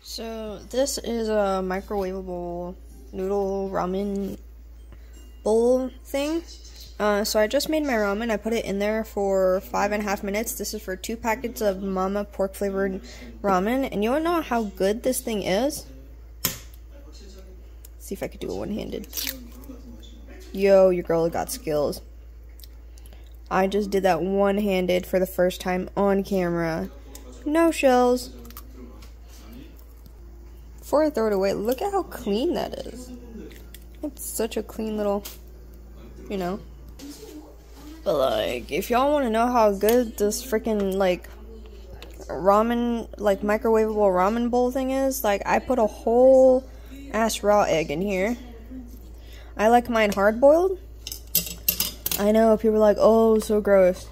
So this is a microwaveable noodle ramen bowl thing. So I just made my ramen. I put it in there for 5.5 minutes. This is for 2 packets of Mama pork flavored ramen. And you wanna know how good this thing is? Let's see if I could do it one-handed. Yo, your girl got skills. I just did that one-handed for the first time on camera. No shells. Before I throw it away, look at how clean that is. It's such a clean little, you know. But like, if y'all want to know how good this freaking like ramen, like microwavable ramen bowl thing is, like I put a whole ass raw egg in here. I like mine hard boiled. I know people are like, oh, so gross.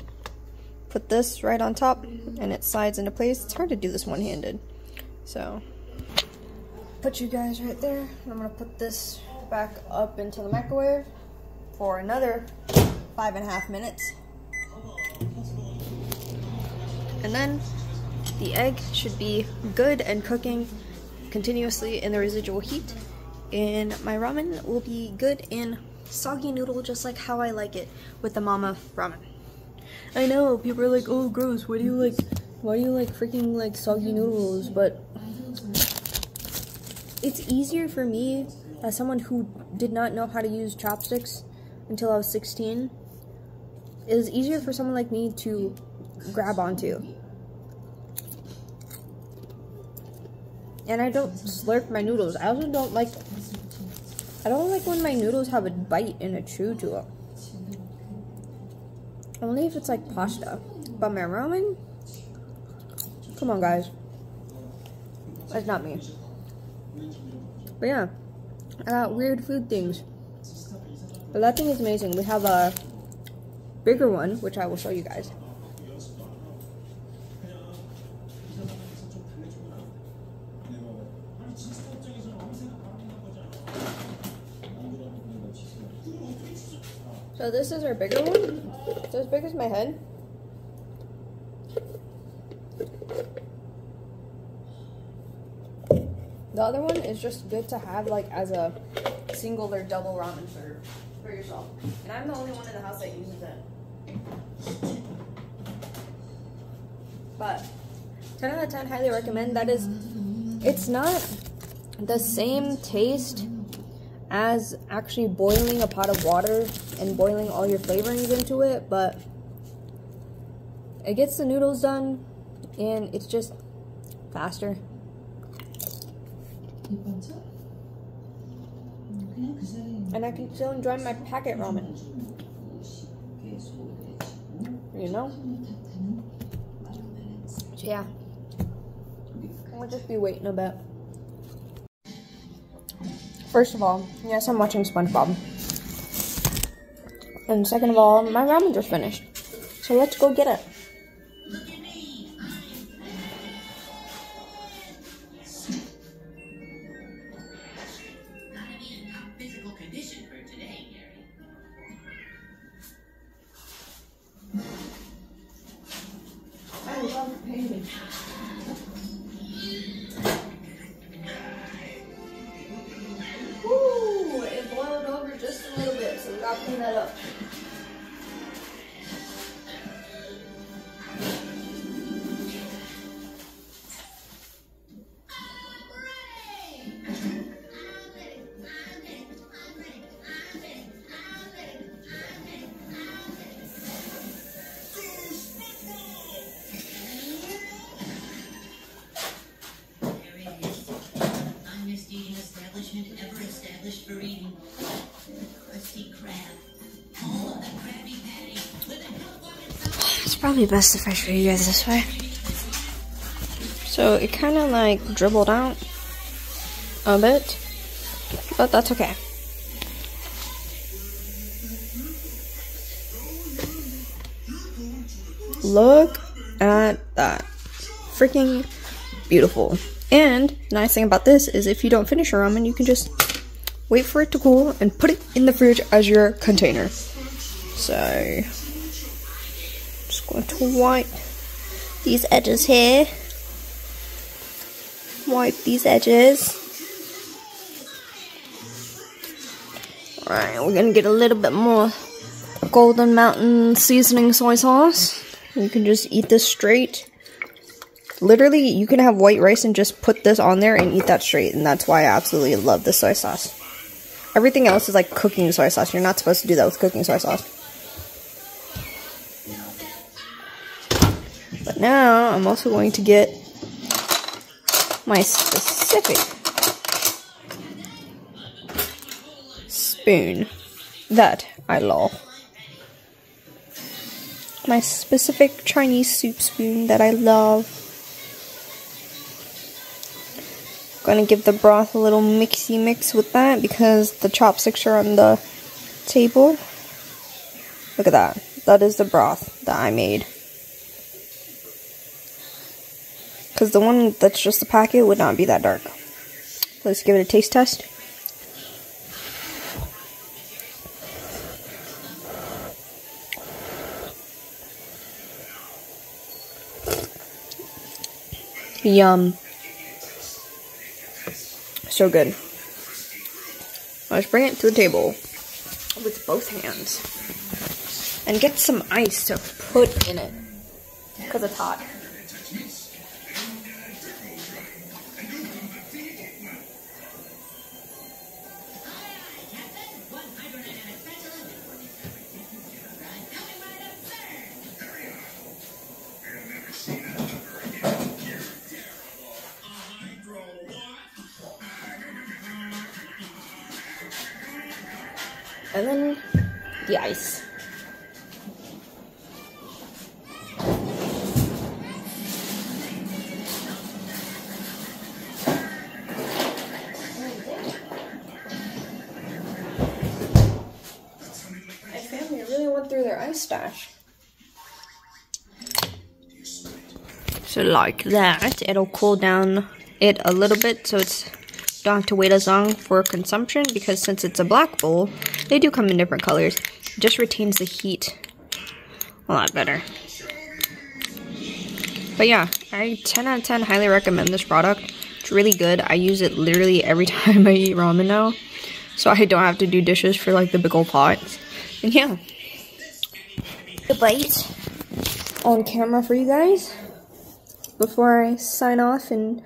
Put this right on top and it slides into place. It's hard to do this one-handed. So put you guys right there. I'm gonna put this back up into the microwave for another 5.5 minutes. And then the egg should be good and cooking continuously in the residual heat. And my ramen will be good and soggy noodle just like how I like it with the Mama Ramen. I know people are like, oh gross, why do you like freaking like soggy noodles? But it's easier for me as someone who did not know how to use chopsticks until I was 16. It is easier for someone like me to grab onto. And I don't slurp my noodles. I also don't like when my noodles have a bite and a chew to them. Only if it's like pasta. But my ramen? Come on guys. That's not me. But yeah, I got weird food things. But that thing is amazing. We have a bigger one, which I will show you guys. So this is our bigger one. It's as big as my head. The other one is just good to have like as a single or double ramen serve for yourself. And I'm the only one in the house that uses it. But 10 out of 10, highly recommend. That is, it's not the same taste as actually boiling a pot of water and boiling all your flavorings into it, but it gets the noodles done and it's just faster. And I can still enjoy my packet ramen, you know? So yeah, I'll just be waiting a bit. First of all, yes, I'm watching SpongeBob. And second of all, my ramen just finished. So let's go get it. I love painting. Ooh, it boiled over just a little bit, so we gotta clean that up. Ever established for eating crusty crab. All of the Krabby Patty with a milk. It's probably best if I show you guys this way. So it kind of like dribbled out a bit, but that's okay. Look at that. Freaking beautiful. And nice thing about this is if you don't finish your ramen, you can just wait for it to cool and put it in the fridge as your container. So just going to wipe these edges here. wipe these edges. Alright, we're gonna get a little bit more Golden Mountain seasoning soy sauce. You can just eat this straight. Literally, you can have white rice and just put this on there and eat that straight. And that's why I absolutely love this soy sauce. Everything else is like cooking soy sauce. You're not supposed to do that with cooking soy sauce. But now, I'm also going to get my specific spoon that I love. My specific Chinese soup spoon that I love. Gonna give the broth a little mixy mix with that because the chopsticks are on the table. Look at that. That is the broth that I made. Because the one that's just the packet would not be that dark. Let's give it a taste test. Yum. So good. Let's bring it to the table with both hands. And get some ice to put in it. Because it's hot. And then the ice. My family really went through their ice stash. So like that, it'll cool down it a little bit so it's don't have to wait as long for consumption because since it's a black bowl, they do come in different colors. It just retains the heat a lot better. But yeah, I 10 out of 10 highly recommend this product. It's really good. I use it literally every time I eat ramen now. So I don't have to do dishes for like the big old pot. And yeah. A bite on camera for you guys before I sign off and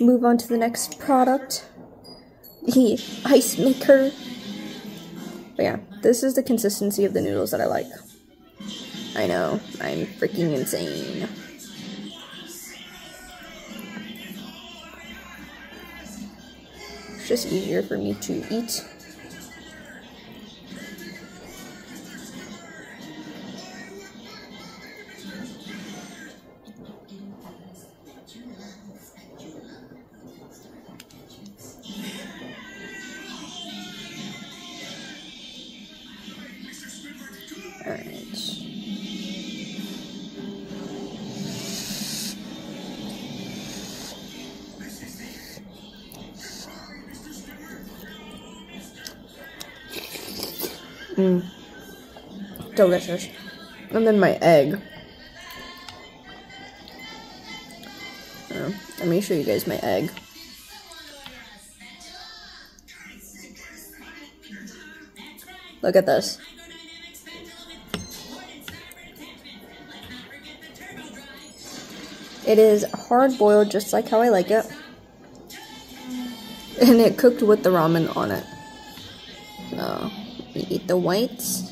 move on to the next product. The ice maker. But yeah, this is the consistency of the noodles that I like. I know, I'm freaking insane. It's just easier for me to eat. Alright. Delicious. And then my egg. Let me show you guys my egg. Look at this. It is hard boiled just like how I like it. And it cooked with the ramen on it. So, we eat the whites.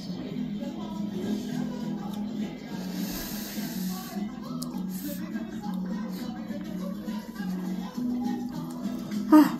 Ah.